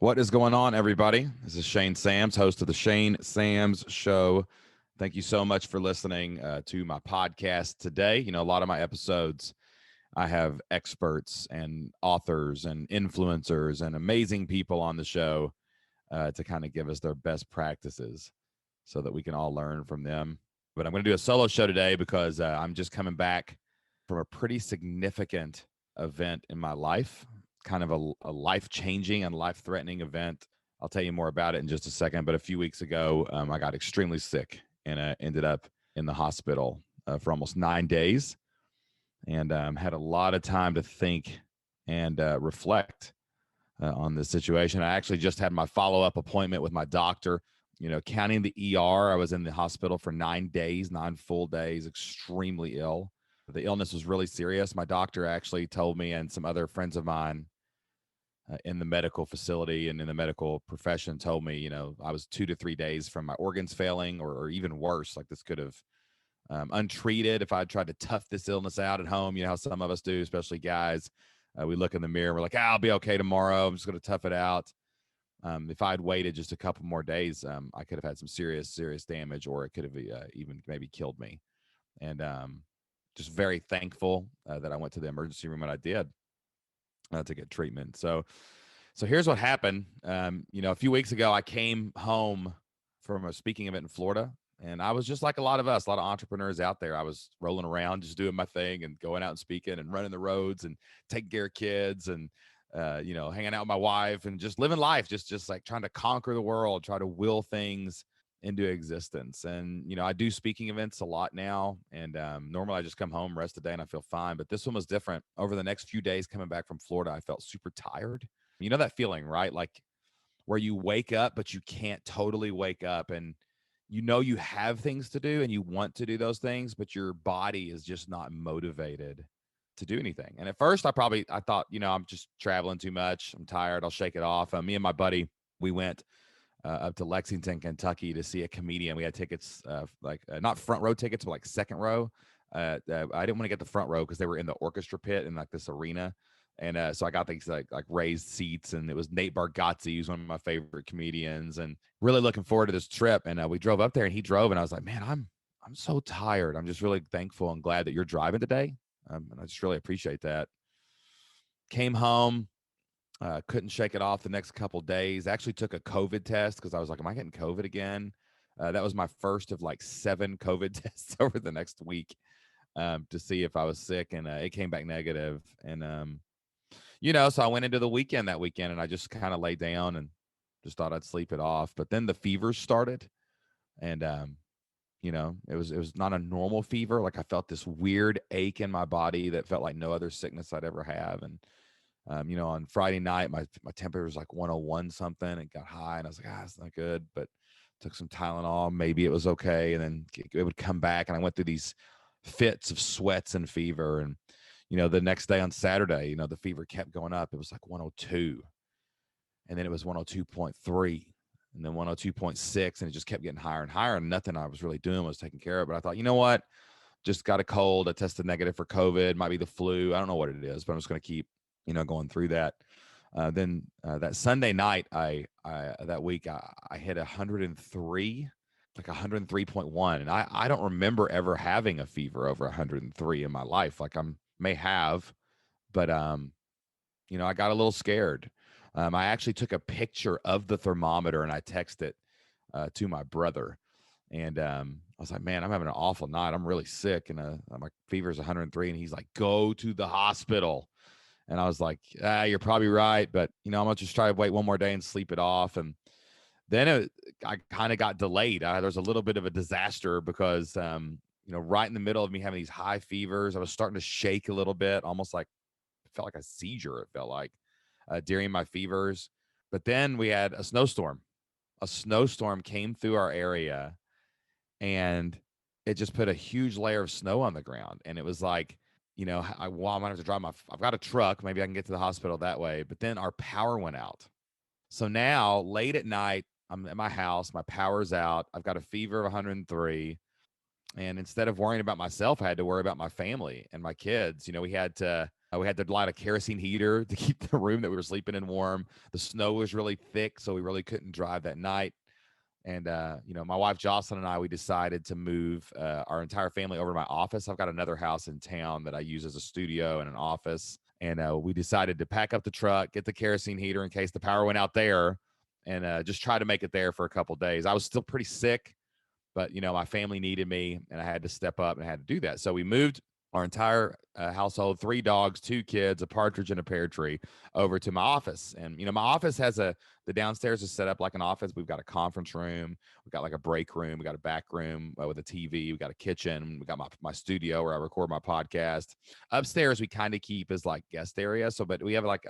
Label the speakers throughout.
Speaker 1: What is going on, everybody? This is Shane Sams, host of the Shane Sams Show. Thank you so much for listening to my podcast today. A lot of my episodes, I have experts and authors and influencers and amazing people on the show to kind of give us their best practices so that we can all learn from them. But I'm going to do a solo show today because I'm just coming back from a pretty significant event in my life, kind of a life-changing and life-threatening event. I'll tell you more about it in just a second. But a few weeks ago, I got extremely sick and ended up in the hospital for almost 9 days, and had a lot of time to think and reflect on this situation. I actually just had my follow-up appointment with my doctor. Counting the ER, I was in the hospital for 9 days, 9 full days, extremely ill. The illness was really serious. My doctor actually told me, and some other friends of mine in the medical facility and in the medical profession told me, I was 2 to 3 days from my organs failing, or even worse. Like, this could have untreated if I tried to tough this illness out at home. You know how some of us do, especially guys. We look in the mirror and we're like, I'll be okay tomorrow. I'm just going to tough it out. If I had waited just a couple more days, I could have had some serious damage, or it could have even maybe killed me. And just very thankful that I went to the emergency room when I did to get treatment. So here's what happened. A few weeks ago, I came home from a speaking event in Florida, and I was just like a lot of us, a lot of entrepreneurs out there. I was rolling around, just doing my thing and going out and speaking and running the roads and taking care of kids and, hanging out with my wife and just living life, just like trying to conquer the world, try to will things into existence. And, I do speaking events a lot now. And normally I just come home, rest a day, and I feel fine. But this one was different. Over the next few days coming back from Florida, I felt super tired. You know that feeling, right? Like, where you wake up, but you can't totally wake up, and you have things to do and you want to do those things, but your body is just not motivated to do anything. And at first, I thought, I'm just traveling too much. I'm tired. I'll shake it off. Me and my buddy, we went up to Lexington, Kentucky to see a comedian. We had tickets, not front row tickets, but like second row. I didn't want to get the front row because they were in the orchestra pit in like this arena. And so I got these like raised seats, and it was Nate Bargatze, who's one of my favorite comedians, and really looking forward to this trip. And we drove up there, and he drove, and I was like, man, I'm so tired. I'm just really thankful and glad that you're driving today. And I just really appreciate that. Came home, couldn't shake it off the next couple days. Actually took a COVID test because I was like, am I getting COVID again? That was my first of like 7 COVID tests over the next week to see if I was sick, and it came back negative. And so I went into the weekend that weekend, and I just kind of laid down and just thought I'd sleep it off. But then the fever started, and it was not a normal fever. Like, I felt this weird ache in my body that felt like no other sickness I'd ever have. And on Friday night, my temperature was like 101 something. It got high, and I was like, it's not good. But took some Tylenol, maybe it was okay. And then it would come back, and I went through these fits of sweats and fever. And the next day on Saturday, the fever kept going up. It was like 102, and then it was 102.3, and then 102.6, and it just kept getting higher and higher. And nothing I was really doing was taking care of it. But I thought, you know what? Just got a cold. I tested negative for COVID. Might be the flu. I don't know what it is, but I'm just going to keep, going through that. Then that Sunday night, that week, I hit 103, like 103.1. And I don't remember ever having a fever over 103 in my life. Like, may have, but I got a little scared. I actually took a picture of the thermometer, and I texted it to my brother. And I was like, man, I'm having an awful night. I'm really sick, and my fever is 103. And he's like, go to the hospital. And I was like, you're probably right, but I'm gonna just try to wait one more day and sleep it off. And then I kind of got delayed. There was a little bit of a disaster because right in the middle of me having these high fevers, I was starting to shake a little bit, almost like it felt like a seizure. It felt like during my fevers. But then we had a snowstorm. A snowstorm came through our area, and it just put a huge layer of snow on the ground. And it was like, I'm gonna have to drive I've got a truck. Maybe I can get to the hospital that way. But then our power went out. So now late at night, I'm at my house, my power's out. I've got a fever of 103. And instead of worrying about myself, I had to worry about my family and my kids. We had to We had to light a kerosene heater to keep the room that we were sleeping in warm. The snow was really thick, so we really couldn't drive that night. And my wife Jocelyn and I, we decided to move our entire family over to my office. I've got another house in town that I use as a studio and an office. And we decided to pack up the truck, get the kerosene heater in case the power went out there, and just try to make it there for a couple days. I was still pretty sick, but my family needed me, and I had to step up and I had to do that. So we moved our entire household, 3 dogs, 2 kids, a partridge, and a pear tree, over to my office. And my office has the downstairs is set up like an office. We've got a conference room, we've got like a break room, we got a back room with a TV, we got a kitchen, we got my studio where I record my podcast. Upstairs we kind of keep as like guest area. So, but we have like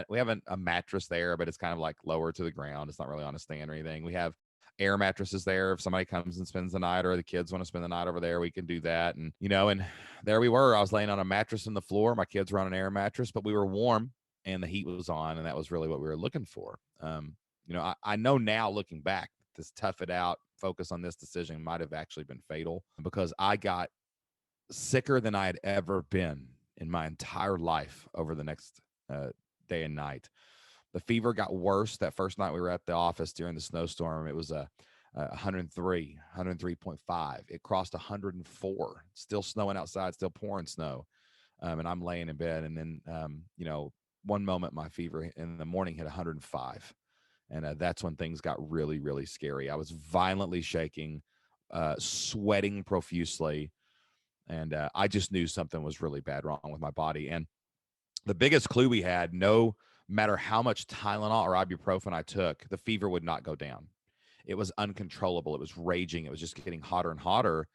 Speaker 1: we have a mattress there, but it's kind of like lower to the ground. It's not really on a stand or anything. We have air mattresses there. If somebody comes and spends the night, or the kids want to spend the night over there, we can do that. And and there we were. I was laying on a mattress on the floor. My kids were on an air mattress, but we were warm and the heat was on, and that was really what we were looking for. I know now, looking back, this tough it out, focus on this decision might have actually been fatal, because I got sicker than I had ever been in my entire life over the next day and night. The fever got worse. That first night we were at the office during the snowstorm, it was a 103, 103.5. It crossed 104. Still snowing outside, still pouring snow. And I'm laying in bed. And then, one moment my fever in the morning hit 105. And that's when things got really, really scary. I was violently shaking, sweating profusely. And I just knew something was really bad wrong with my body. And the biggest clue we had, no matter how much Tylenol or ibuprofen I took, the fever would not go down. It was uncontrollable. It was raging. It was just getting hotter and hotter.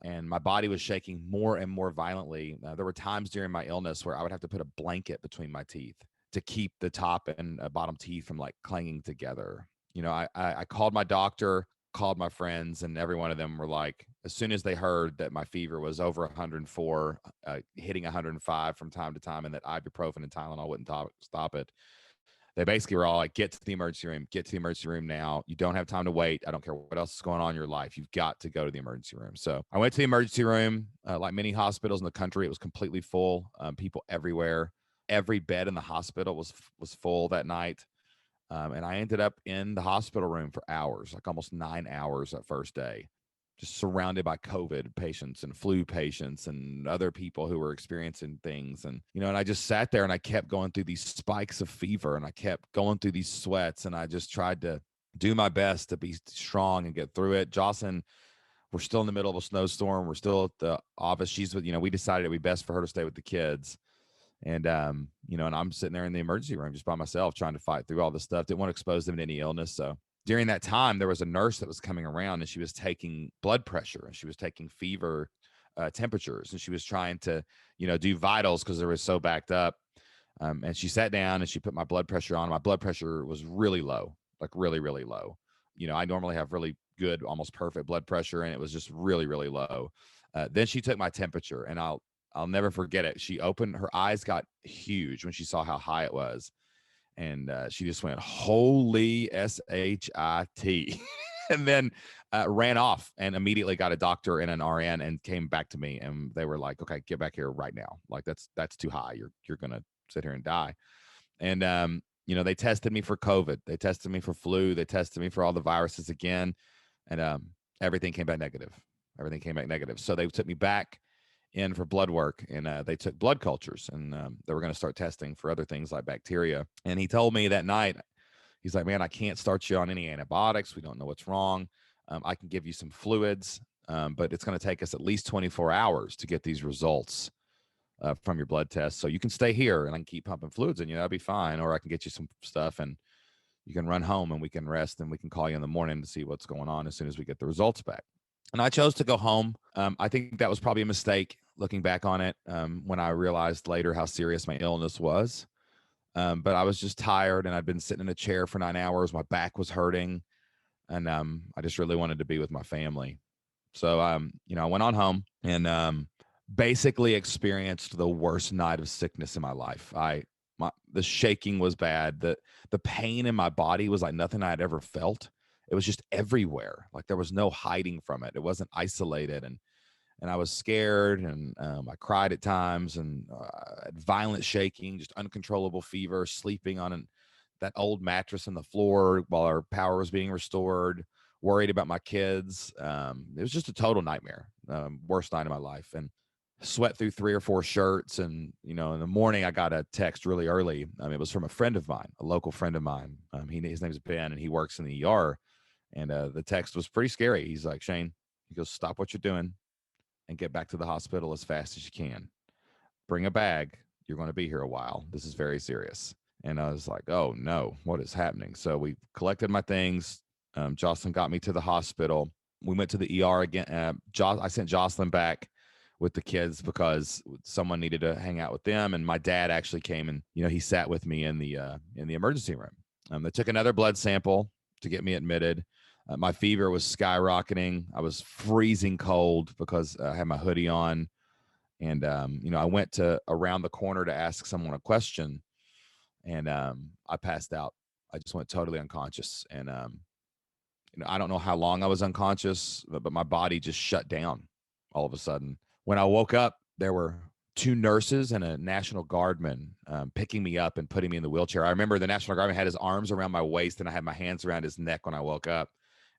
Speaker 1: And my body was shaking more and more violently. There were times during my illness where I would have to put a blanket between my teeth to keep the top and bottom teeth from like clanging together. I called my doctor, called my friends, and every one of them were like, as soon as they heard that my fever was over 104, hitting 105 from time to time, and that ibuprofen and Tylenol wouldn't stop it, they basically were all like, get to the emergency room, get to the emergency room now. You don't have time to wait. I don't care what else is going on in your life. You've got to go to the emergency room. So I went to the emergency room. Like many hospitals in the country, it was completely full. People everywhere. Every bed in the hospital was full that night. And I ended up in the hospital room for hours, like almost 9 hours that first day, just surrounded by COVID patients and flu patients and other people who were experiencing things. And, and I just sat there and I kept going through these spikes of fever, and I kept going through these sweats, and I just tried to do my best to be strong and get through it. Jocelyn, we're still in the middle of a snowstorm. We're still at the office. She's with, we decided it'd be best for her to stay with the kids. And, and I'm sitting there in the emergency room just by myself, trying to fight through all this stuff. Didn't want to expose them to any illness. So during that time, there was a nurse that was coming around, and she was taking blood pressure, and she was taking fever temperatures, and she was trying to, do vitals because they were so backed up. And she sat down and she put my blood pressure on. My blood pressure was really low, like really, really low. I normally have really good, almost perfect blood pressure, and it was just really, really low. Then she took my temperature, and I'll never forget it. She opened, her eyes got huge when she saw how high it was. And she just went, holy shit. And then ran off and immediately got a doctor and an RN and came back to me. And they were like, okay, get back here right now. Like that's too high. You're going to sit here and die. And, they tested me for COVID. They tested me for flu. They tested me for all the viruses again. And everything came back negative. Everything came back negative. So they took me back in for blood work, and they took blood cultures, and they were going to start testing for other things like bacteria. And he told me that night, he's like, man, I can't start you on any antibiotics. We don't know what's wrong. I can give you some fluids, but it's going to take us at least 24 hours to get these results from your blood test. So you can stay here and I can keep pumping fluids in you. That'll be fine. Or I can get you some stuff and you can run home and we can rest, and we can call you in the morning to see what's going on as soon as we get the results back. And I chose to go home. I think that was probably a mistake looking back on it, when I realized later how serious my illness was. But I was just tired, and I'd been sitting in a chair for 9 hours. My back was hurting, and I just really wanted to be with my family. So, I went on home and basically experienced the worst night of sickness in my life. The shaking was bad. The pain in my body was like nothing I had ever felt. It was just everywhere. Like there was no hiding from it. It wasn't isolated. And and I was scared, and I cried at times, and had violent shaking, just uncontrollable fever, sleeping on that old mattress on the floor while our power was being restored, worried about my kids. It was just a total nightmare, worst night of my life. And sweat through 3 or 4 shirts. And, in the morning I got a text really early. It was from a friend of mine, a local friend of mine. His name's Ben, and he works in the ER. And the text was pretty scary. He's like, Shane, he goes, stop what you're doing and get back to the hospital as fast as you can. Bring a bag. You're going to be here a while. This is very serious. And I was like, oh no, what is happening? So we collected my things. Jocelyn got me to the hospital. We went to the ER again. I sent Jocelyn back with the kids because someone needed to hang out with them. And my dad actually came, and, he sat with me in the emergency room. They took another blood sample to get me admitted. My fever was skyrocketing. I was freezing cold because I had my hoodie on. And, I went to around the corner to ask someone a question, and I passed out. I just went totally unconscious. And, I don't know how long I was unconscious, but my body just shut down all of a sudden. When I woke up, there were 2 nurses and a National Guardman picking me up and putting me in the wheelchair. I remember the National Guardman had his arms around my waist, and I had my hands around his neck when I woke up.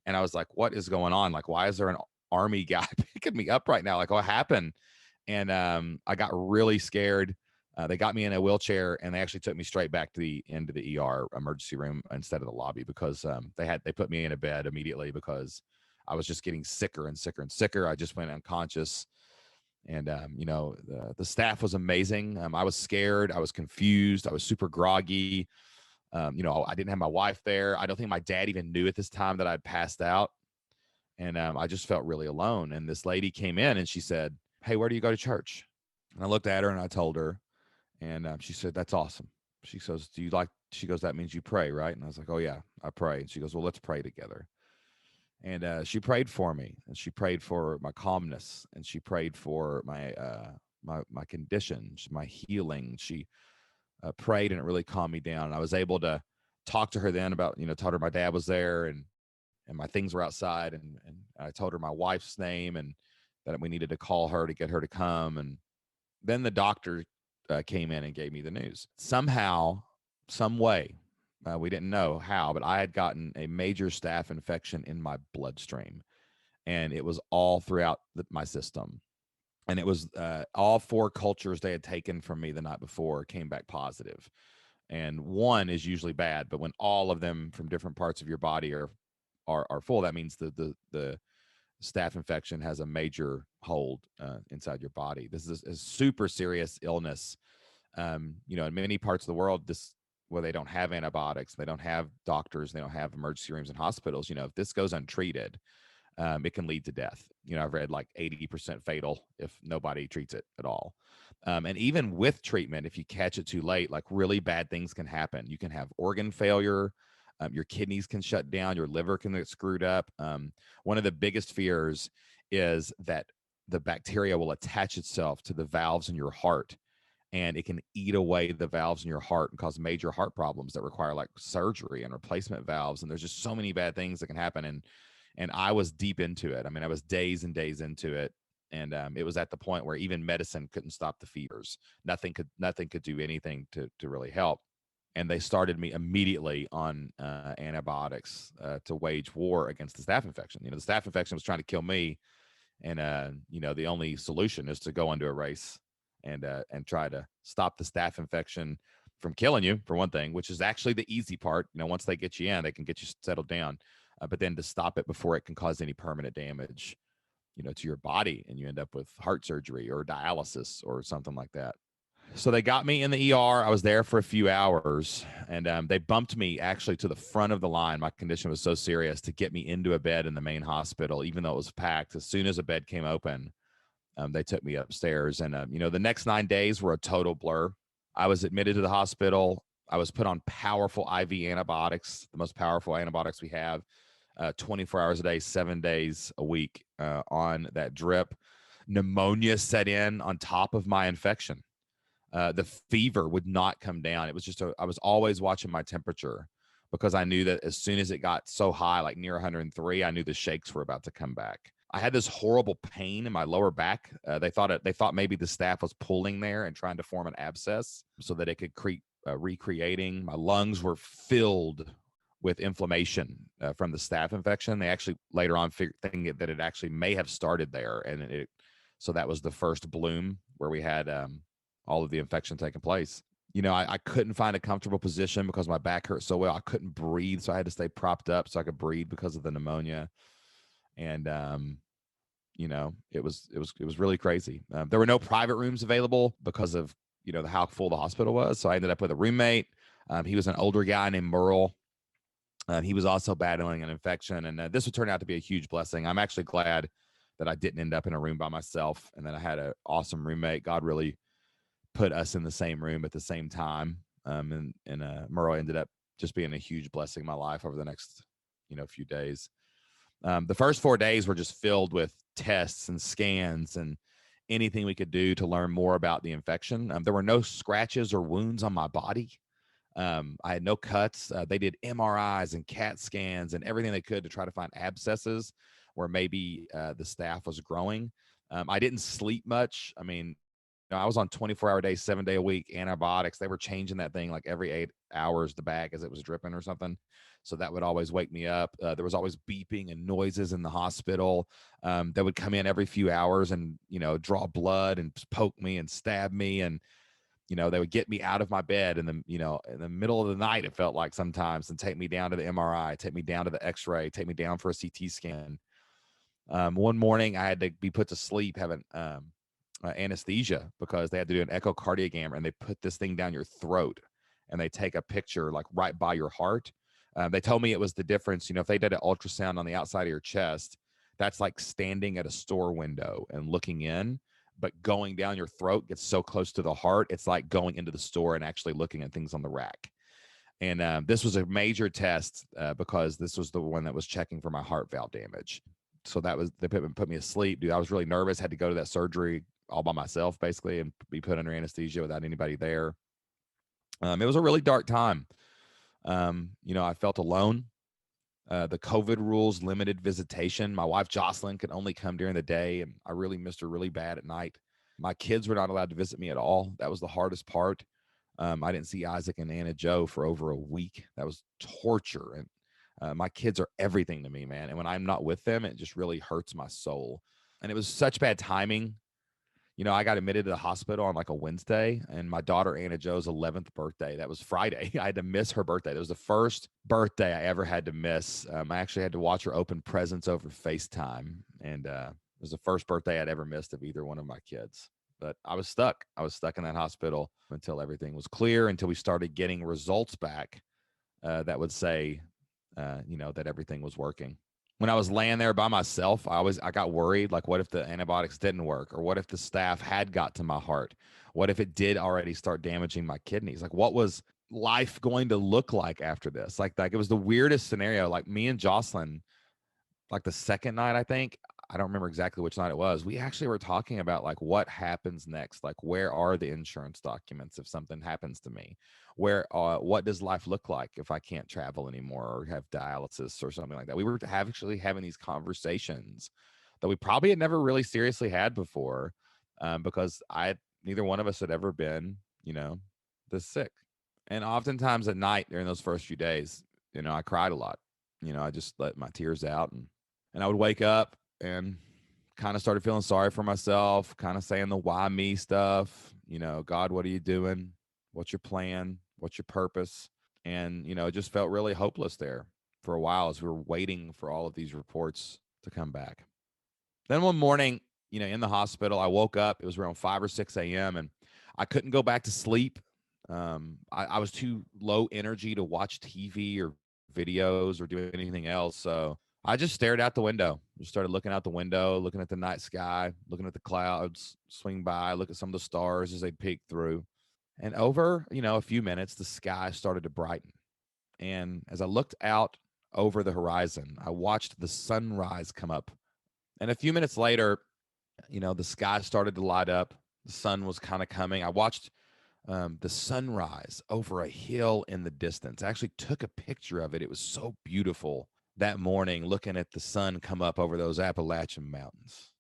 Speaker 1: And I was like, what is going on? Like, why is there an army guy picking me up right now? Like, what happened? And I got really scared. They got me in a wheelchair, and they actually took me straight back to the end of the ER emergency room instead of the lobby, because they put me in a bed immediately because I was just getting sicker and sicker and sicker. I just went unconscious. And, the staff was amazing. I was scared. I was confused. I was super groggy. I didn't have my wife there. I don't think my dad even knew at this time that I'd passed out. And I just felt really alone. And this lady came in and she said, hey, where do you go to church? And I looked at her and I told her, and she said, that's awesome. She goes, she goes, that means you pray, right? And I was like, oh yeah, I pray. And she goes, well, let's pray together. And she prayed for me, and she prayed for my calmness, and she prayed for my conditions, my healing. She prayed, and it really calmed me down. And I was able to talk to her then about, told her my dad was there, and my things were outside, and I told her my wife's name, and that we needed to call her to get her to come. And then the doctor came in and gave me the news. Somehow, some way, we didn't know how, but I had gotten a major staph infection in my bloodstream, and it was all throughout my system. And it was all 4 cultures they had taken from me the night before came back positive. And one is usually bad, but when all of them from different parts of your body are full, that means the staph infection has a major hold inside your body. This is a super serious illness. In many parts of the world, where they don't have antibiotics, they don't have doctors, they don't have emergency rooms and hospitals. If this goes untreated, it can lead to death. I've read like 80% fatal if nobody treats it at all. And even with treatment, if you catch it too late, like really bad things can happen. You can have organ failure. Your kidneys can shut down. Your liver can get screwed up. One of the biggest fears is that the bacteria will attach itself to the valves in your heart, and it can eat away the valves in your heart and cause major heart problems that require like surgery and replacement valves. And there's just so many bad things that can happen. And I was deep into it. I mean, I was days and days into it. And it was at the point where even medicine couldn't stop the fevers. Nothing could do anything to really help. And they started me immediately on antibiotics to wage war against the staph infection. The staph infection was trying to kill me. And, the only solution is to go into a race and try to stop the staph infection from killing you, for one thing, which is actually the easy part. Once they get you in, they can get you settled down. But then to stop it before it can cause any permanent damage, to your body, and you end up with heart surgery or dialysis or something like that. So they got me in the ER. I was there for a few hours, and they bumped me actually to the front of the line. My condition was so serious, to get me into a bed in the main hospital, even though it was packed. As soon as a bed came open, they took me upstairs. And, the next 9 days were a total blur. I was admitted to the hospital. I was put on powerful IV antibiotics, the most powerful antibiotics we have, 24 hours a day, 7 days a week on that drip. Pneumonia set in on top of my infection. The fever would not come down. It was just, I was always watching my temperature, because I knew that as soon as it got so high, like near 103, I knew the shakes were about to come back. I had this horrible pain in my lower back. They thought maybe the staph was pulling there and trying to form an abscess so that it could recreating. My lungs were filled with inflammation from the staph infection. They actually later on thinking that it actually may have started there, and so that was the first bloom where we had all of the infection taking place. I couldn't find a comfortable position because my back hurt so well. I couldn't breathe, so I had to stay propped up so I could breathe because of the pneumonia. And it was really crazy. There were no private rooms available because of how full the hospital was. So I ended up with a roommate. He was an older guy named Merle. He was also battling an infection, and this would turn out to be a huge blessing. I'm actually glad that I didn't end up in a room by myself, and that I had an awesome roommate. God really put us in the same room at the same time, and Merle ended up just being a huge blessing in my life over the next few days. The first 4 days were just filled with tests and scans and anything we could do to learn more about the infection. There were no scratches or wounds on my body. I had no cuts. They did MRIs and CAT scans and everything they could to try to find abscesses where maybe the staph was growing. I didn't sleep much. I mean, I was on 24-hour days, 7 day a week antibiotics. They were changing that thing like every 8 hours, the bag as it was dripping or something. So that would always wake me up. There was always beeping and noises in the hospital. They would come in every few hours and, draw blood and poke me and stab me. And, they would get me out of my bed in the middle of the night, it felt like sometimes, and take me down to the MRI, take me down to the X-ray, take me down for a CT scan. One morning I had to be put to sleep having anesthesia because they had to do an echocardiogram, and they put this thing down your throat and they take a picture like right by your heart. They told me it was the difference. If they did an ultrasound on the outside of your chest, that's like standing at a store window and looking in, but going down your throat gets so close to the heart. It's like going into the store and actually looking at things on the rack. And this was a major test because this was the one that was checking for my heart valve damage. So they put me asleep, dude. I was really nervous, had to go to that surgery all by myself basically and be put under anesthesia without anybody there. It was a really dark time. I felt alone. The COVID rules limited visitation. My wife Jocelyn could only come during the day, and I really missed her really bad at night. My kids were not allowed to visit me at all. That was the hardest part. I didn't see Isaac and Anna Joe for over a week. That was torture. And my kids are everything to me, man. And when I'm not with them, it just really hurts my soul. And it was such bad timing. I got admitted to the hospital on like a Wednesday, and my daughter Anna Joe's 11th birthday, that was Friday. I had to miss her birthday. That was the first birthday I ever had to miss. I actually had to watch her open presents over FaceTime, and it was the first birthday I'd ever missed of either one of my kids. But I was stuck. I was stuck in that hospital until everything was clear, until we started getting results back that would say, that everything was working. When I was laying there by myself, I got worried, like, what if the antibiotics didn't work? Or what if the staph had got to my heart? What if it did already start damaging my kidneys? Like, what was life going to look like after this? Like it was the weirdest scenario. Like me and Jocelyn, like the second night, I think, I don't remember exactly which night it was, we actually were talking about like what happens next. Like, where are the insurance documents if something happens to me? What does life look like if I can't travel anymore or have dialysis or something like that? We were actually having these conversations that we probably had never really seriously had before, because neither one of us had ever been, this sick. And oftentimes at night during those first few days, I cried a lot. I just let my tears out, and I would wake up and kind of started feeling sorry for myself, kind of saying the why me stuff. God, what are you doing? What's your plan? What's your purpose? And, it just felt really hopeless there for a while as we were waiting for all of these reports to come back. Then one morning, in the hospital, I woke up. It was around 5 or 6 a.m. and I couldn't go back to sleep. I was too low energy to watch TV or videos or do anything else. So I just stared out the window, just started looking out the window, looking at the night sky, looking at the clouds swing by, look at some of the stars as they peek through. And over, a few minutes, the sky started to brighten. And as I looked out over the horizon, I watched the sunrise come up. And a few minutes later, the sky started to light up. The sun was kind of coming. I watched the sunrise over a hill in the distance. I actually took a picture of it. It was so beautiful. that morning looking at the sun come up over those Appalachian mountains.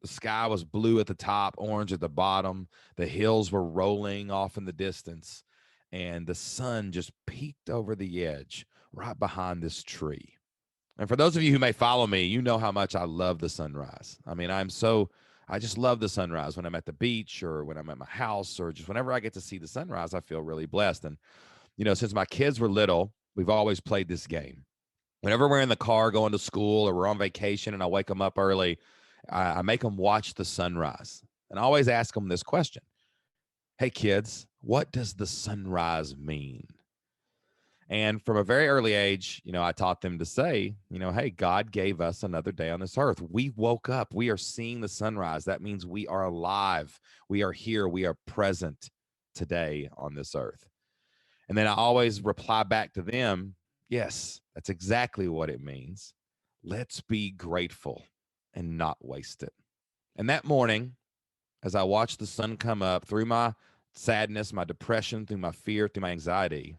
Speaker 1: The sky was blue at the top, orange at the bottom. The hills were rolling off in the distance, and the sun just peeked over the edge right behind this tree. And for those of you who may follow me, you know how much I love the sunrise. I mean, I just love the sunrise when I'm at the beach or when I'm at my house or just whenever I get to see the sunrise, I feel really blessed. And, since my kids were little, we've always played this game. Whenever we're in the car going to school or we're on vacation and I wake them up early, I make them watch the sunrise. And I always ask them this question: Hey, kids, what does the sunrise mean? And from a very early age, I taught them to say, hey, God gave us another day on this earth. We woke up. We are seeing the sunrise. That means we are alive. We are here. We are present today on this earth. And then I always reply back to them, yes, that's exactly what it means. Let's be grateful and not waste it. And that morning, as I watched the sun come up through my sadness, my depression, through my fear, through my anxiety,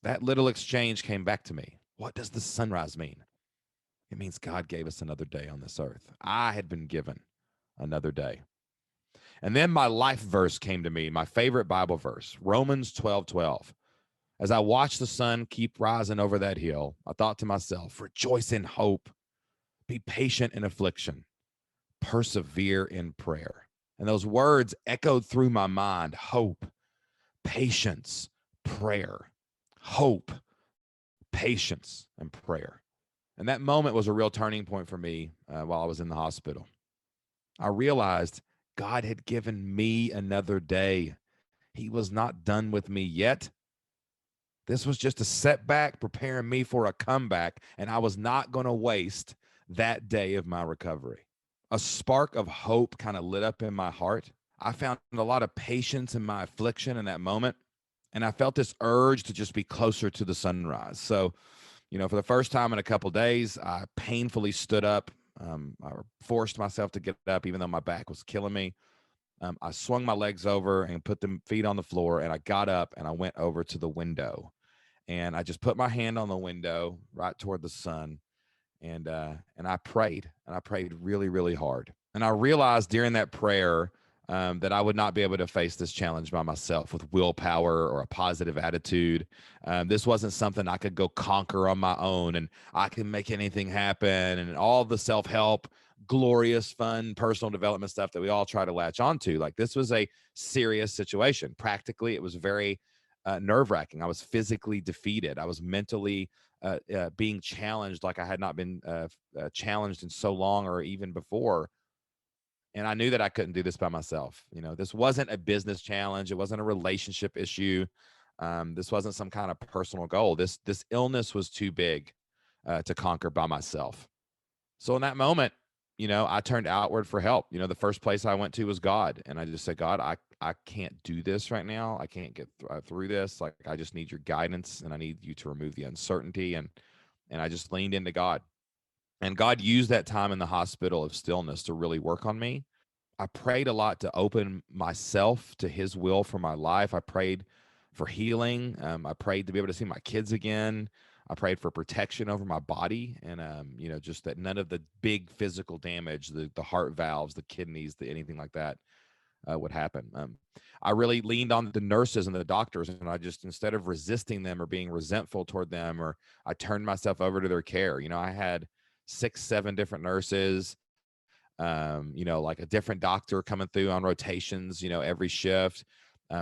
Speaker 1: that little exchange came back to me. What does the sunrise mean? It means God gave us another day on this earth. I had been given another day. And then my life verse came to me, my favorite Bible verse, Romans 12:12. As I watched the sun keep rising over that hill, I thought to myself, rejoice in hope, be patient in affliction, persevere in prayer. And those words echoed through my mind: hope, patience, prayer. Hope, patience, and prayer. And that moment was a real turning point for me while I was in the hospital. I realized God had given me another day. He was not done with me yet. This was just a setback preparing me for a comeback, and I was not going to waste that day of my recovery. A spark of hope kind of lit up in my heart. I found a lot of patience in my affliction in that moment, and I felt this urge to just be closer to the sunrise. So, for the first time in a couple of days, I painfully stood up. I forced myself to get up, even though my back was killing me. I swung my legs over and put the feet on the floor, and I got up and I went over to the window, and I just put my hand on the window right toward the sun, and I prayed, and I prayed really, really hard. And I realized during that prayer that I would not be able to face this challenge by myself with willpower or a positive attitude. This wasn't something I could go conquer on my own, and I can make anything happen, and all the self-help, glorious, fun, personal development stuff that we all try to latch onto. Like, this was a serious situation. Practically, it was very nerve-wracking. I was physically defeated. I was mentally being challenged like I had not been challenged in so long or even before. And I knew that I couldn't do this by myself. This wasn't a business challenge. It wasn't a relationship issue. This wasn't some kind of personal goal. This illness was too big to conquer by myself. So in that moment, I turned outward for help. The first place I went to was God. And I just said, God, I can't do this right now. I can't get through this. Like, I just need your guidance, and I need you to remove the uncertainty. And I just leaned into God. And God used that time in the hospital of stillness to really work on me. I prayed a lot to open myself to his will for my life. I prayed for healing. I prayed to be able to see my kids again. I prayed for protection over my body, and just that none of the big physical damage, the heart valves, the kidneys, anything like that would happen. I really leaned on the nurses and the doctors, and I just, instead of resisting them or being resentful toward them, or I turned myself over to their care. I had 6, 7 different nurses, like a different doctor coming through on rotations, every shift.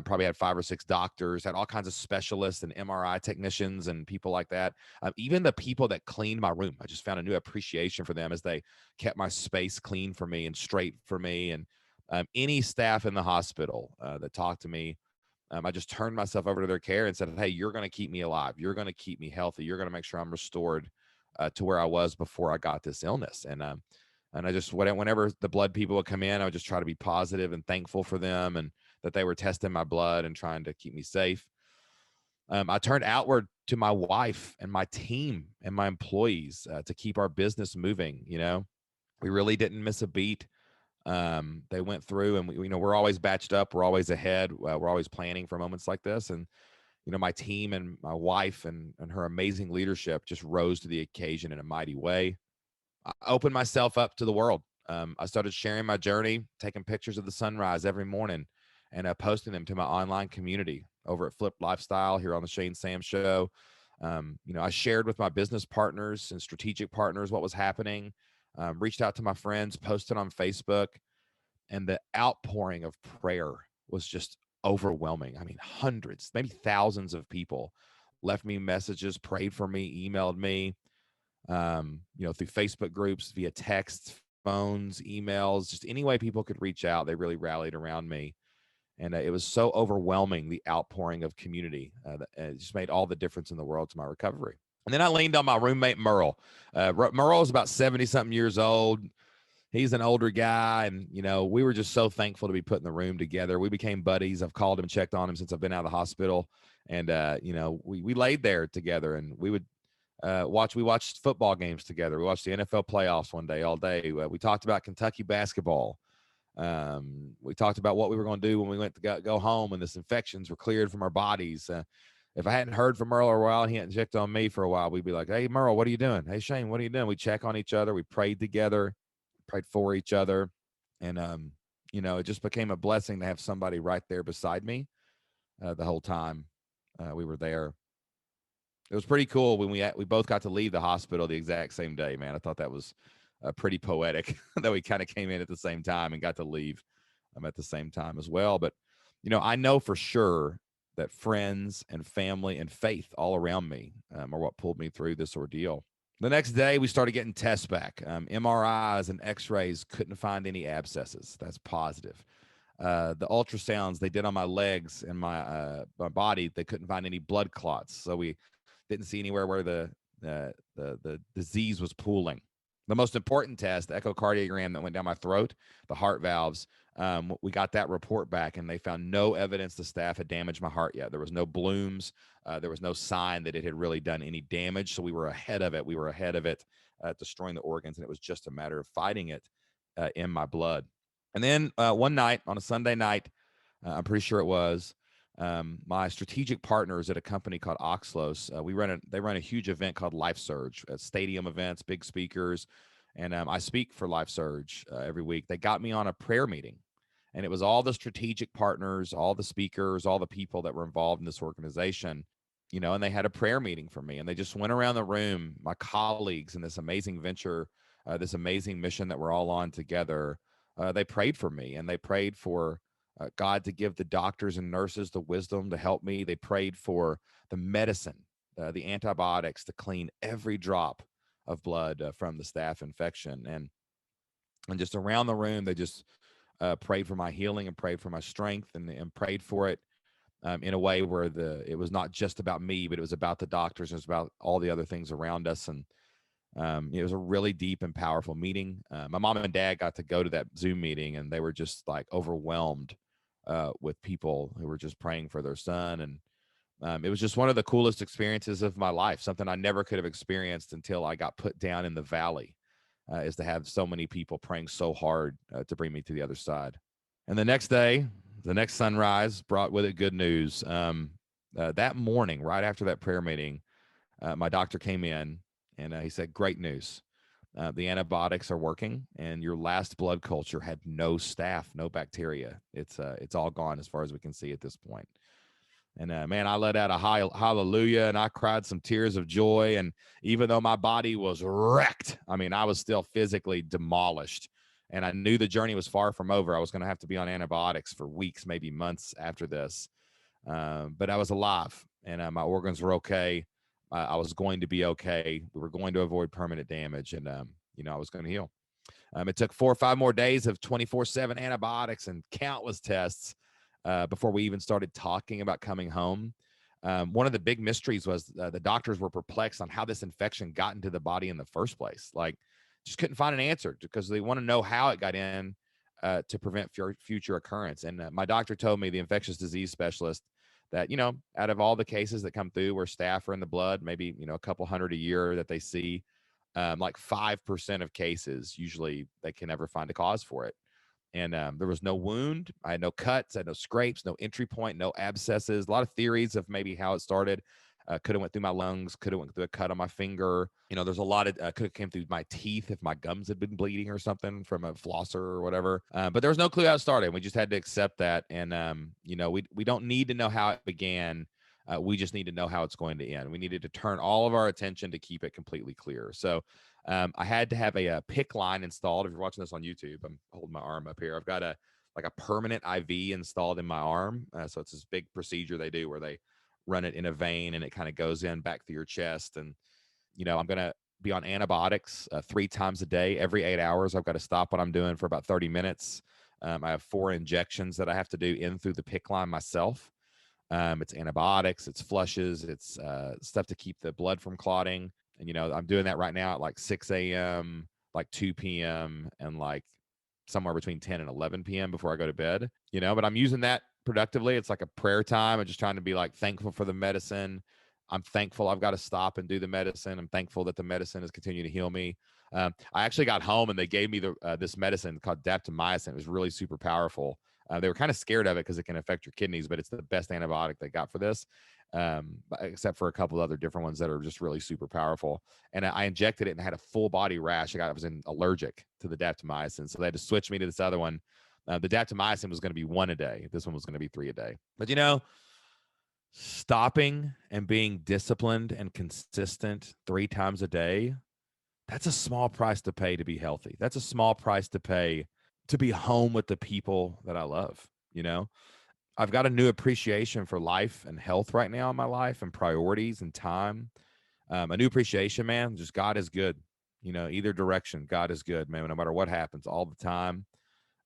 Speaker 1: Probably had 5 or 6 doctors, had all kinds of specialists and MRI technicians and people like that. Even the people that cleaned my room, I just found a new appreciation for them as they kept my space clean for me and straight for me. And any staff in the hospital that talked to me, I just turned myself over to their care and said, hey, you're going to keep me alive. You're going to keep me healthy. You're going to make sure I'm restored to where I was before I got this illness. And I just, whenever the blood people would come in, I would just try to be positive and thankful for them, and that they were testing my blood and trying to keep me safe. I turned outward to my wife and my team and my employees to keep our business moving. We really didn't miss a beat. They went through, and we're always batched up. We're always ahead. We're always planning for moments like this. And, my team and my wife and her amazing leadership just rose to the occasion in a mighty way. I opened myself up to the world. I started sharing my journey, taking pictures of the sunrise every morning, and posting them to my online community over at Flip Lifestyle here on the Shane Sam Show. I shared with my business partners and strategic partners what was happening. Reached out to my friends, posted on Facebook, and the outpouring of prayer was just overwhelming. I mean, hundreds, maybe thousands of people left me messages, prayed for me, emailed me, through Facebook groups, via texts, phones, emails, just any way people could reach out. They really rallied around me. And it was so overwhelming, the outpouring of community. That it just made all the difference in the world to my recovery. And then I leaned on my roommate, Merle. Merle is about 70 something years old. He's an older guy. And, we were just so thankful to be put in the room together. We became buddies. I've called him and checked on him since I've been out of the hospital. And, we laid there together, and we would we watched football games together. We watched the NFL playoffs one day, all day. We talked about Kentucky basketball. We talked about what we were going to do when we went to go home and this infections were cleared from our bodies. If I hadn't heard from Merle for a while and he hadn't checked on me for a while, we'd be like, hey, Merle, what are you doing? Hey, Shane, what are you doing? We check on each other. We prayed together, prayed for each other. And, it just became a blessing to have somebody right there beside me the whole time we were there. It was pretty cool when we both got to leave the hospital the exact same day, man. I thought that was pretty poetic that we kind of came in at the same time and got to leave at the same time as well. But, I know for sure that friends and family and faith all around me are what pulled me through this ordeal. The next day, we started getting tests back. MRIs and x-rays couldn't find any abscesses. That's positive. The ultrasounds they did on my legs and my body, they couldn't find any blood clots. So we didn't see anywhere where the disease was pooling. The most important test, the echocardiogram that went down my throat, the heart valves, we got that report back, and they found no evidence the staph had damaged my heart yet. There was no blooms. There was no sign that it had really done any damage. So we were ahead of it. We were ahead of it destroying the organs, and it was just a matter of fighting it in my blood. And then one night, on a Sunday night, I'm pretty sure it was, my strategic partners at a company called Oxlos, they run a huge event called Life Surge, stadium events, big speakers, and I speak for Life Surge every week. They got me on a prayer meeting, and it was all the strategic partners, all the speakers, all the people that were involved in this organization, and they had a prayer meeting for me, and they just went around the room, my colleagues in this amazing venture, this amazing mission that we're all on together. They prayed for me, and they prayed for God to give the doctors and nurses the wisdom to help me. They prayed for the medicine, the antibiotics to clean every drop of blood from the staph infection. And just around the room, they just prayed for my healing and prayed for my strength and prayed for it in a way where it was not just about me, but it was about the doctors. It was about all the other things around us. And it was a really deep and powerful meeting. My mom and dad got to go to that Zoom meeting, and they were just like overwhelmed with people who were just praying for their son. And it was just one of the coolest experiences of my life, something I never could have experienced until I got put down in the valley, is to have so many people praying so hard to bring me to the other side. And the next day, the next sunrise brought with it good news. That morning, right after that prayer meeting, my doctor came in, and he said, great news. The antibiotics are working, and your last blood culture had no staph, no bacteria. It's all gone as far as we can see at this point. And man, I let out a hallelujah, and I cried some tears of joy. And even though my body was wrecked, I mean, I was still physically demolished. And I knew the journey was far from over. I was going to have to be on antibiotics for weeks, maybe months after this. But I was alive, and my organs were okay. I was going to be okay. We were going to avoid permanent damage, and I was going to heal. It took 4 or 5 more days of 24/7 antibiotics and countless tests before we even started talking about coming home. One of the big mysteries was the doctors were perplexed on how this infection got into the body in the first place. Like, just couldn't find an answer because they want to know how it got in to prevent future occurrence. And my doctor told me, the infectious disease specialist, that, out of all the cases that come through where staph are in the blood, maybe, a couple hundred a year that they see, like 5% of cases, usually they can never find a cause for it. And there was no wound. I had no cuts. I had no scrapes, no entry point, no abscesses. A lot of theories of maybe how it started. Could have went through my lungs. Could have went through a cut on my finger. There's a lot of could have came through my teeth if my gums had been bleeding or something from a flosser or whatever. But there was no clue how it started. We just had to accept that. And we don't need to know how it began. We just need to know how it's going to end. We needed to turn all of our attention to keep it completely clear. So I had to have a PICC line installed. If you're watching this on YouTube, I'm holding my arm up here. I've got a permanent IV installed in my arm. So it's this big procedure they do where they run it in a vein and it kind of goes in back through your chest. And I'm going to be on antibiotics 3 times a day. Every 8 hours, I've got to stop what I'm doing for about 30 minutes. I have 4 injections that I have to do in through the PICC line myself. It's antibiotics, it's flushes, it's stuff to keep the blood from clotting. And, I'm doing that right now at like 6 a.m., like 2 p.m., and like somewhere between 10 and 11 p.m. before I go to bed, but I'm using that productively. It's like a prayer time. I'm just trying to be like thankful for the medicine. I'm thankful I've got to stop and do the medicine. I'm thankful that the medicine is continuing to heal me. I actually got home and they gave me this medicine called daptomycin. It was really super powerful. They were kind of scared of it because it can affect your kidneys, but it's the best antibiotic they got for this, except for a couple other different ones that are just really super powerful. And I injected it and I had a full body rash. I was allergic to the daptomycin, so they had to switch me to this other one. The daptomycin was going to be 1 a day. This one was going to be 3 a day. But stopping and being disciplined and consistent 3 times a day, that's a small price to pay to be healthy. That's a small price to pay to be home with the people that I love. I've got a new appreciation for life and health right now in my life and priorities and time. A new appreciation, man. Just God is good. Either direction, God is good, man. No matter what happens, all the time.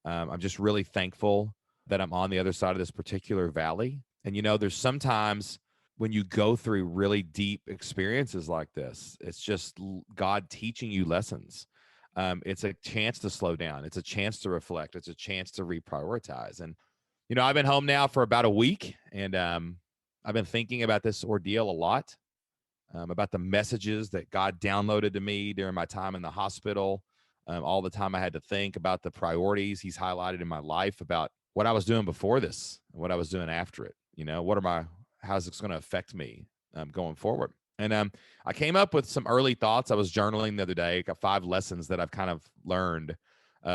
Speaker 1: I'm just really thankful that I'm on the other side of this particular valley. And there's sometimes when you go through really deep experiences like this, it's just God teaching you lessons. It's a chance to slow down. It's a chance to reflect. It's a chance to reprioritize. And I've been home now for about a week, and I've been thinking about this ordeal a lot, about the messages that God downloaded to me during my time in the hospital. All the time I had to think about the priorities He's highlighted in my life, about what I was doing before this and what I was doing after it. How's this going to affect me going forward? And I came up with some early thoughts. I was journaling the other day, got 5 lessons that I've kind of learned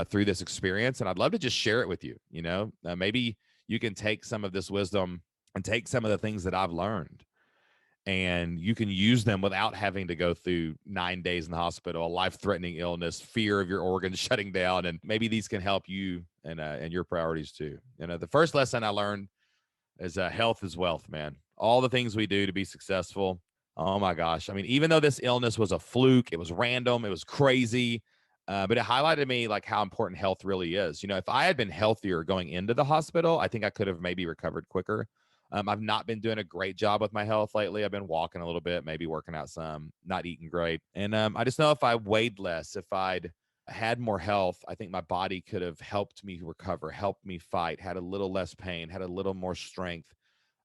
Speaker 1: through this experience. And I'd love to just share it with you. Maybe you can take some of this wisdom and take some of the things that I've learned, and you can use them without having to go through 9 days in the hospital, a life-threatening illness, fear of your organs shutting down. And maybe these can help you and your priorities too. The first lesson I learned is health is wealth, man. All the things we do to be successful. Oh my gosh. I mean, even though this illness was a fluke, it was random, it was crazy, but it highlighted to me like how important health really is. If I had been healthier going into the hospital, I think I could have maybe recovered quicker. I've not been doing a great job with my health lately. I've been walking a little bit, maybe working out some, not eating great. And I just know if I weighed less, if I'd had more health, I think my body could have helped me recover, helped me fight, had a little less pain, had a little more strength.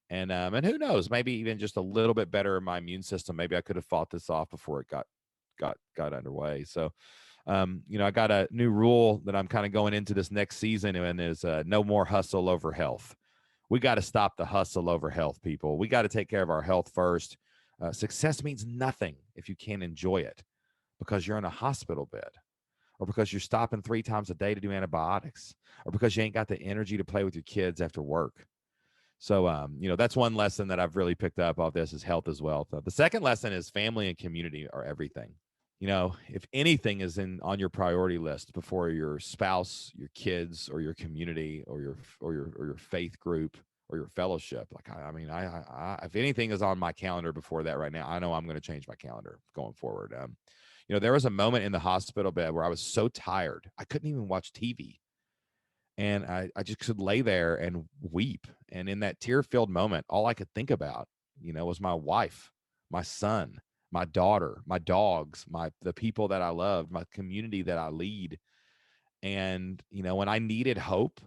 Speaker 1: And who knows, maybe even just a little bit better in my immune system. Maybe I could have fought this off before it got underway. So, I got a new rule that I'm kind of going into this next season, and is no more hustle over health. We got to stop the hustle over health, people. We got to take care of our health first. Success means nothing if you can't enjoy it because you're in a hospital bed, or because you're stopping 3 times a day to do antibiotics, or because you ain't got the energy to play with your kids after work. So, that's one lesson that I've really picked up of this is health as well. So the second lesson is family and community are everything. If anything is on your priority list before your spouse, your kids, or your community, or your faith group, or your fellowship, like I if anything is on my calendar before that right now, I know I'm going to change my calendar going forward. There was a moment in the hospital bed where I was so tired I couldn't even watch TV, and I just could lay there and weep. And in that tear-filled moment, all I could think about, was my wife, my son, my daughter, my dogs, the people that I loved, my community that I lead. And, when I needed hope,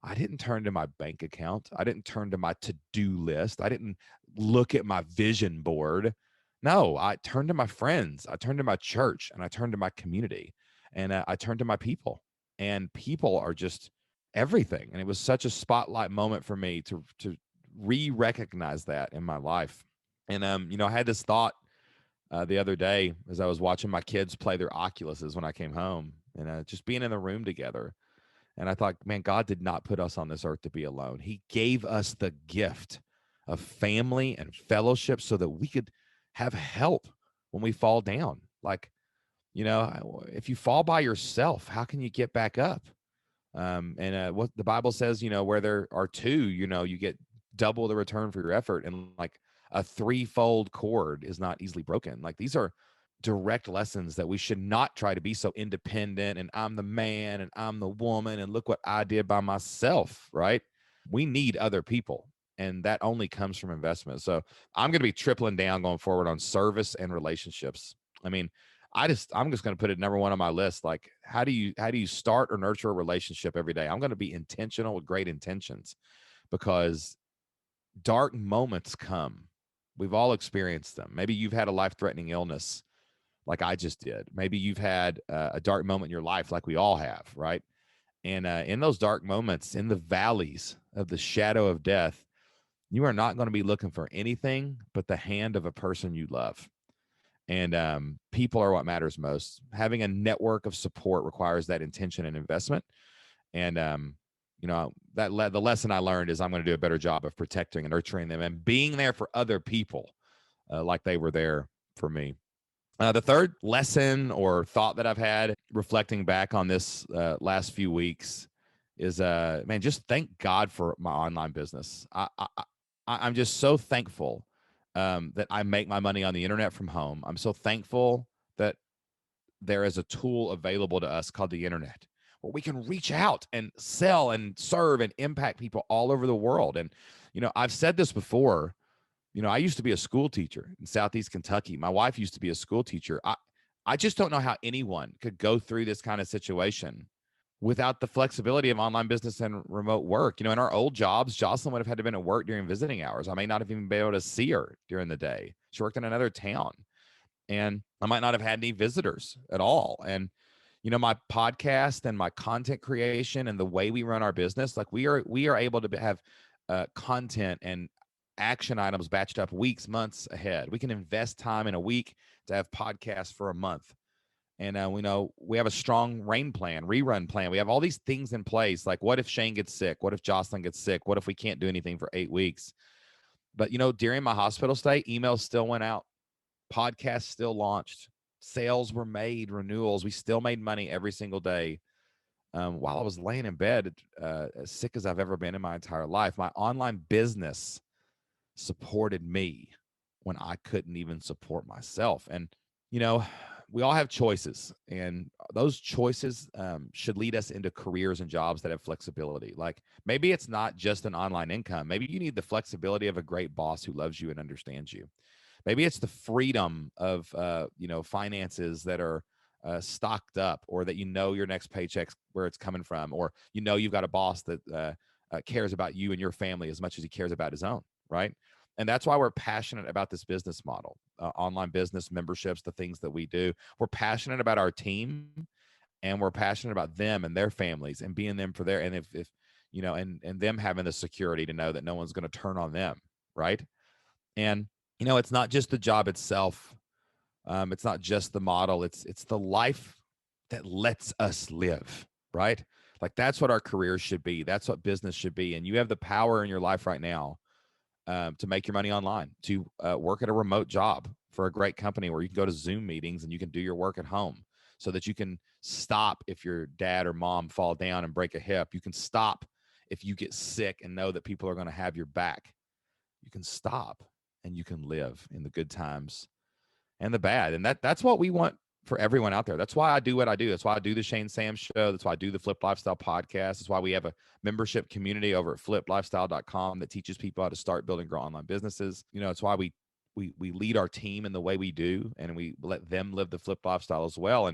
Speaker 1: I didn't turn to my bank account. I didn't turn to my to-do list. I didn't look at my vision board. No, I turned to my friends. I turned to my church, and I turned to my community, and I turned to my people. And people are just everything. And it was such a spotlight moment for me to re-recognize that in my life. And I had this thought the other day as I was watching my kids play their Oculuses when I came home, and just being in the room together. And I thought, man, God did not put us on this earth to be alone. He gave us the gift of family and fellowship so that we could have help when we fall down. Like, if you fall by yourself, how can you get back up? And what the Bible says, where there are two, you get double the return for your effort. And like a threefold cord is not easily broken. Like these are direct lessons that we should not try to be so independent and I'm the man and I'm the woman and look what I did by myself, right? We need other people. And that only comes from investment. So I'm going to be tripling down going forward on service and relationships. I mean, I'm just going to put it number one on my list. Like, how do you start or nurture a relationship every day? I'm going to be intentional with great intentions, because dark moments come. We've all experienced them. Maybe you've had a life-threatening illness like I just did. Maybe you've had a dark moment in your life like we all have, right? And in those dark moments, in the valleys of the shadow of death, you are not going to be looking for anything but the hand of a person you love. And people are what matters most. Having a network of support requires that intention and investment. And the lesson I learned is I'm going to do a better job of protecting and nurturing them and being there for other people, like they were there for me. The third lesson or thought that I've had reflecting back on this last few weeks is, man, just thank God for my online business. I'm just so thankful that I make my money on the internet from home. I'm so thankful that there is a tool available to us called the internet, where we can reach out and sell and serve and impact people all over the world. And, I've said this before. I used to be a school teacher in Southeast Kentucky. My wife used to be a school teacher. I just don't know how anyone could go through this kind of situation without the flexibility of online business and remote work. In our old jobs, Jocelyn would have had to been at work during visiting hours. I may not have even been able to see her during the day. She worked in another town, and I might not have had any visitors at all. And my podcast and my content creation and the way we run our business, like we are able to have content and action items batched up weeks, months ahead. We can invest time in a week to have podcasts for a month. And we know we have a strong rerun plan. We have all these things in place. Like, what if Shane gets sick? What if Jocelyn gets sick? What if we can't do anything for 8 weeks? But, during my hospital stay, emails still went out. Podcasts still launched. Sales were made, renewals. We still made money every single day. While I was laying in bed, as sick as I've ever been in my entire life, my online business supported me when I couldn't even support myself. And, we all have choices, and those choices should lead us into careers and jobs that have flexibility. Like, maybe it's not just an online income. Maybe you need the flexibility of a great boss who loves you and understands you. Maybe it's the freedom of, finances that are stocked up, or that your next paycheck's where it's coming from, or you've got a boss that cares about you and your family as much as he cares about his own, right? And that's why we're passionate about this business model, online business memberships, the things that we do. We're passionate about our team, and we're passionate about them and their families and being them for their, and if and them having the security to know that no one's going to turn on them, right? And it's not just the job itself. It's not just the model. It's the life that lets us live, right? Like, that's what our careers should be. That's what business should be. And you have the power in your life right now to make your money online, to work at a remote job for a great company where you can go to Zoom meetings and you can do your work at home, so that you can stop if your dad or mom fall down and break a hip. You can stop if you get sick and know that people are going to have your back. You can stop and you can live in the good times and the bad. And that's what we want for everyone out there. That's why I do what I do. That's why I do the Shane Sam show. That's why I do the Flip Lifestyle podcast. That's why we have a membership community over at fliplifestyle.com that teaches people how to start, build, and grow online businesses. It's why we lead our team in the way we do, and we let them live the Flip Lifestyle as well.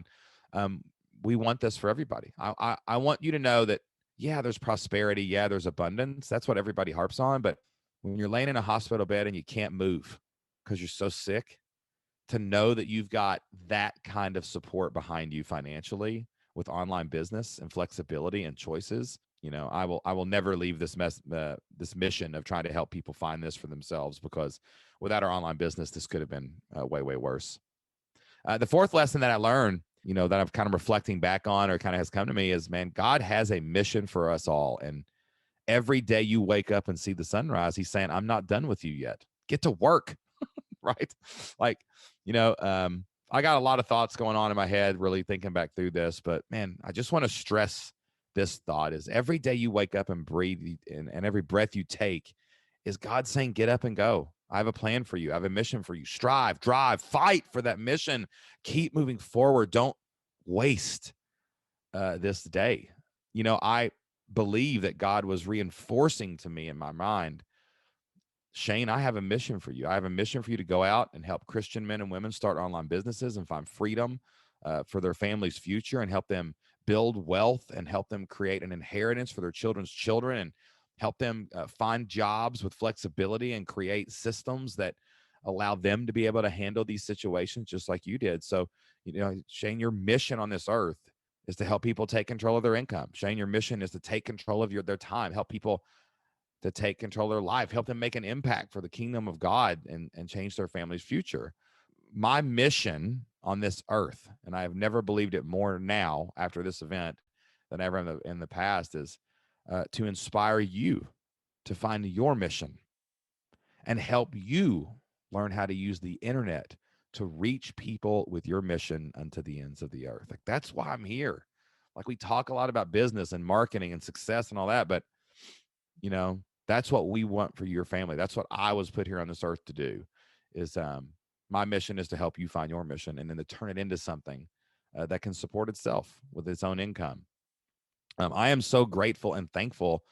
Speaker 1: And we want this for everybody. I want you to know that, yeah, there's prosperity. Yeah, there's abundance. That's what everybody harps on. But when you're laying in a hospital bed and you can't move because you're so sick, to know that you've got that kind of support behind you financially with online business and flexibility and choices, I will never leave this mission of trying to help people find this for themselves, because without our online business, this could have been way, way worse. The fourth lesson that I learned, that I'm kind of reflecting back on, or kind of has come to me, is, man, God has a mission for us all. And every day you wake up and see the sunrise, he's saying, I'm not done with you yet. Get to work. Right? Like, I got a lot of thoughts going on in my head, really thinking back through this, but man, I just want to stress this thought: is every day you wake up and breathe, and every breath you take, is God saying, get up and go. I have a plan for you. I have a mission for you. Strive, drive, fight for that mission. Keep moving forward. Don't waste this day. I believe that God was reinforcing to me in my mind, Shane, I have a mission for you. I have a mission for you to go out and help Christian men and women start online businesses and find freedom for their family's future, and help them build wealth, and help them create an inheritance for their children's children, and help them find jobs with flexibility and create systems that allow them to be able to handle these situations just like you did. So, Shane, your mission on this earth is to help people take control of their income. Shane, your mission is to take control of their time, help people to take control of their life, help them make an impact for the kingdom of God, and change their family's future. My mission on this earth, and I have never believed it more now after this event than ever in the past, is to inspire you to find your mission and help you learn how to use the internet to reach people with your mission unto the ends of the earth. Like, that's why I'm here. Like, we talk a lot about business and marketing and success and all that, but that's what we want for your family. That's what I was put here on this earth to do. Is my mission is to help you find your mission, and then to turn it into something that can support itself with its own income. I am so grateful and thankful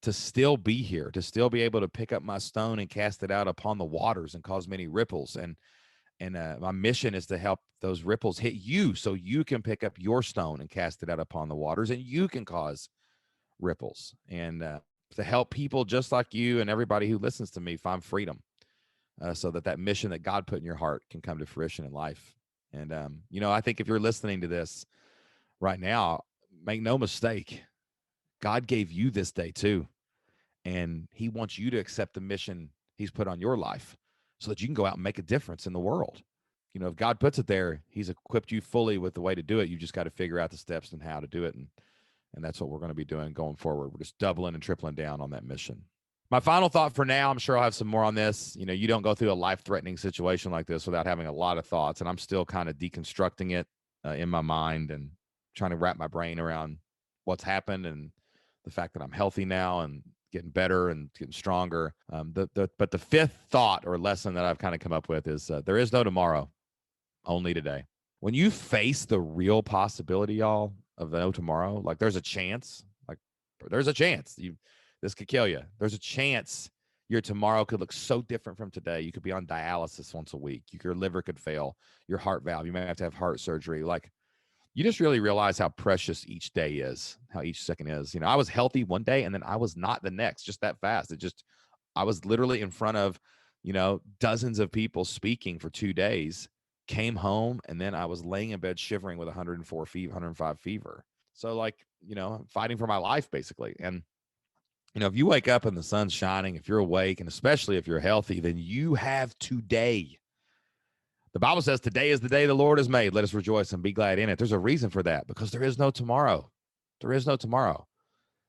Speaker 1: to still be here, to still be able to pick up my stone and cast it out upon the waters and cause many ripples. And my mission is to help those ripples hit you, so you can pick up your stone and cast it out upon the waters, and you can cause ripples, and to help people just like you and everybody who listens to me find freedom, so that mission that God put in your heart can come to fruition in life. And, I think if you're listening to this right now, make no mistake, God gave you this day too. And he wants you to accept the mission he's put on your life, so that you can go out and make a difference in the world. If God puts it there, he's equipped you fully with the way to do it. You just got to figure out the steps and how to do it. And that's what we're going to be doing going forward. We're just doubling and tripling down on that mission. My final thought for now, I'm sure I'll have some more on this. You don't go through a life-threatening situation like this without having a lot of thoughts. And I'm still kind of deconstructing it in my mind, and trying to wrap my brain around what's happened, and the fact that I'm healthy now and getting better and getting stronger. But the fifth thought or lesson that I've kind of come up with is there is no tomorrow, only today. When you face the real possibility, y'all, of no tomorrow, like there's a chance, this could kill you. There's a chance your tomorrow could look so different from today. You could be on dialysis once a week. Your liver could fail, your heart valve. You may have to have heart surgery. Like, you just really realize how precious each day is, how each second is. I was healthy one day and then I was not the next, just that fast. I was literally in front of, dozens of people speaking for 2 days, came home, and then I was laying in bed shivering with 104 fever, 105 fever. So, like, I'm fighting for my life basically. And, if you wake up and the sun's shining, if you're awake, and especially if you're healthy, then you have today. The Bible says today is the day the Lord has made. Let us rejoice and be glad in it. There's a reason for that, because there is no tomorrow. There is no tomorrow.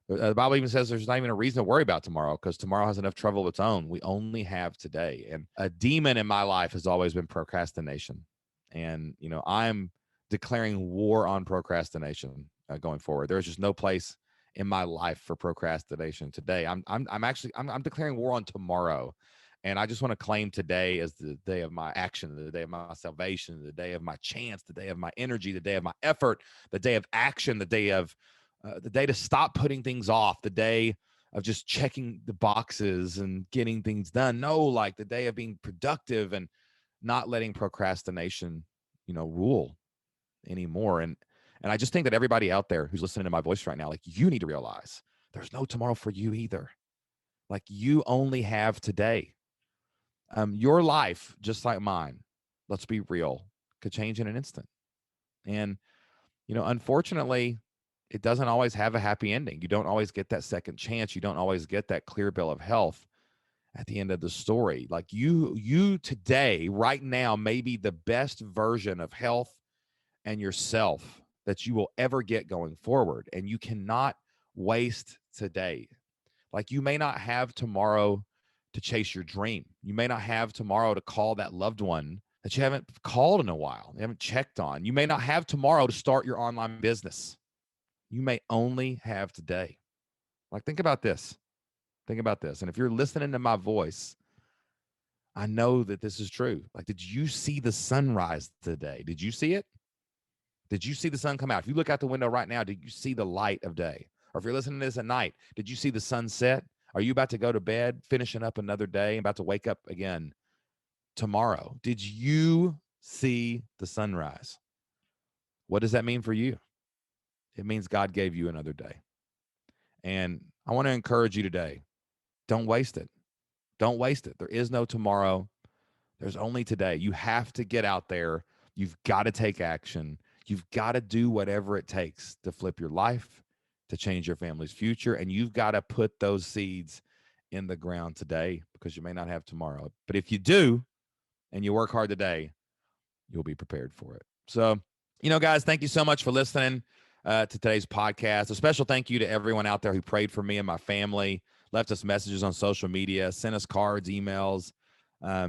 Speaker 1: The Bible even says there's not even a reason to worry about tomorrow, because tomorrow has enough trouble of its own. We only have today. And a demon in my life has always been procrastination. And, I'm declaring war on procrastination going forward. There's just no place in my life for procrastination today. I'm declaring war on tomorrow. And I just want to claim today as the day of my action, the day of my salvation, the day of my chance, the day of my energy, the day of my effort, the day of action, the day to stop putting things off, the day of just checking the boxes and getting things done. No, like the day of being productive and not letting procrastination, rule anymore. And I just think that everybody out there who's listening to my voice right now, like, you need to realize there's no tomorrow for you either. Like, you only have today. Your life, just like mine, let's be real, could change in an instant. And, unfortunately, it doesn't always have a happy ending. You don't always get that second chance. You don't always get that clear bill of health at the end of the story. Like you today, right now, may be the best version of health and yourself that you will ever get going forward. And you cannot waste today. Like you may not have tomorrow to chase your dream. You may not have tomorrow to call that loved one that you haven't called in a while, you haven't checked on. You may not have tomorrow to start your online business. You may only have today. Like, think about this. Think about this. And if you're listening to my voice, I know that this is true. Like, did you see the sunrise today? Did you see it? Did you see the sun come out? If you look out the window right now, did you see the light of day? Or if you're listening to this at night, did you see the sunset? Are you about to go to bed, finishing up another day, about to wake up again tomorrow? Did you see the sunrise? What does that mean for you? It means God gave you another day. And I want to encourage you today. Don't waste it. Don't waste it. There is no tomorrow. There's only today. You have to get out there. You've got to take action. You've got to do whatever it takes to flip your life, to change your family's future. And you've got to put those seeds in the ground today because you may not have tomorrow. But if you do and you work hard today, you'll be prepared for it. So, guys, thank you so much for listening to today's podcast. A special thank you to everyone out there who prayed for me and my family, left us messages on social media, sent us cards, emails.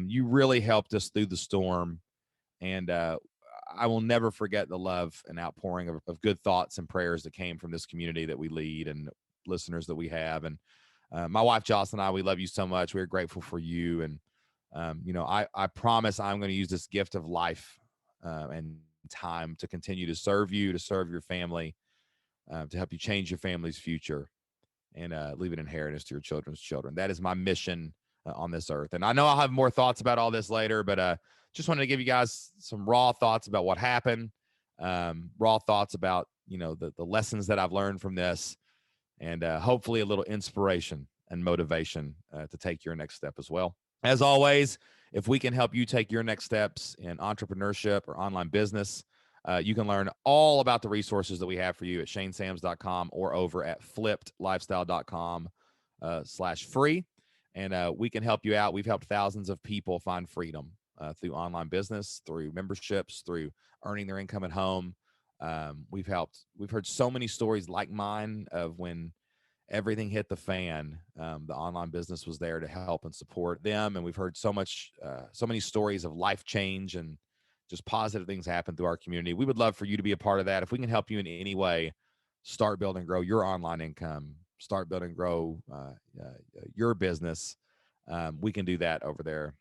Speaker 1: You really helped us through the storm. And I will never forget the love and outpouring of good thoughts and prayers that came from this community that we lead and listeners that we have. And my wife, Jocelyn, and I, we love you so much. We're grateful for you. And, I promise I'm going to use this gift of life and time to continue to serve you, to serve your family, to help you change your family's future and leave an inheritance to your children's children. That is my mission on this earth. And I know I'll have more thoughts about all this later, but just wanted to give you guys some raw thoughts about what happened, raw thoughts about, the lessons that I've learned from this, and hopefully a little inspiration and motivation to take your next step as well. As always, if we can help you take your next steps in entrepreneurship or online business, you can learn all about the resources that we have for you at shanesams.com or over at flippedlifestyle.com/free. And we can help you out. We've helped thousands of people find freedom through online business, through memberships, through earning their income at home. We've heard so many stories like mine of when everything hit the fan. The online business was there to help and support them. And we've heard so many stories of life change and just positive things happen through our community. We would love for you to be a part of that. If we can help you in any way, start building and grow your online income, start building and grow your business, we can do that over there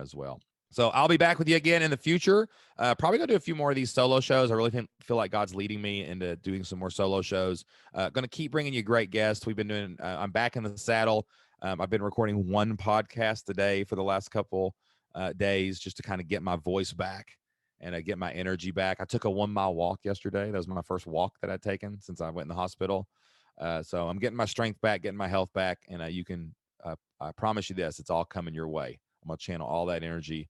Speaker 1: as well. So I'll be back with you again in the future. Probably going to do a few more of these solo shows. I really feel like God's leading me into doing some more solo shows. Going to keep bringing you great guests. We've been doing, I'm back in the saddle. I've been recording one podcast a day for the last couple days just to kind of get my voice back and get my energy back. I took a 1 mile walk yesterday. That was my first walk that I'd taken since I went in the hospital. So I'm getting my strength back, getting my health back. And I promise you this, it's all coming your way. I'm going to channel all that energy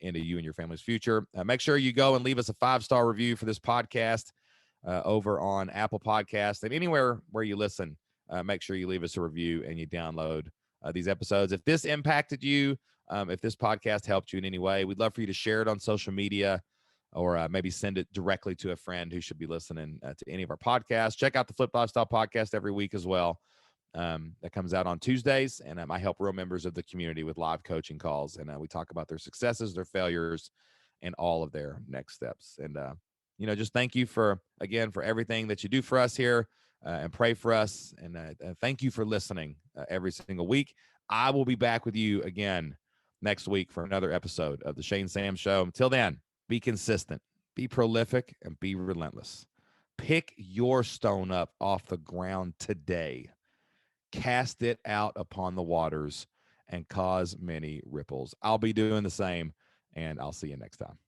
Speaker 1: into you and your family's future. Make sure you go and leave us a 5-star review for this podcast over on Apple Podcasts and anywhere where you listen. Make sure you leave us a review and you download these episodes. If this impacted you, if this podcast helped you in any way, we'd love for you to share it on social media or maybe send it directly to a friend who should be listening to any of our podcasts. Check out the Flip Lifestyle podcast every week as well. That comes out on Tuesdays, and I help real members of the community with live coaching calls, and we talk about their successes, their failures, and all of their next steps. And just thank you for everything that you do for us here, and pray for us, and thank you for listening every single week. I will be back with you again next week for another episode of the Shane Sam Show. Until then, be consistent, be prolific, and be relentless. Pick your stone up off the ground today. Cast it out upon the waters and cause many ripples. I'll be doing the same, and I'll see you next time.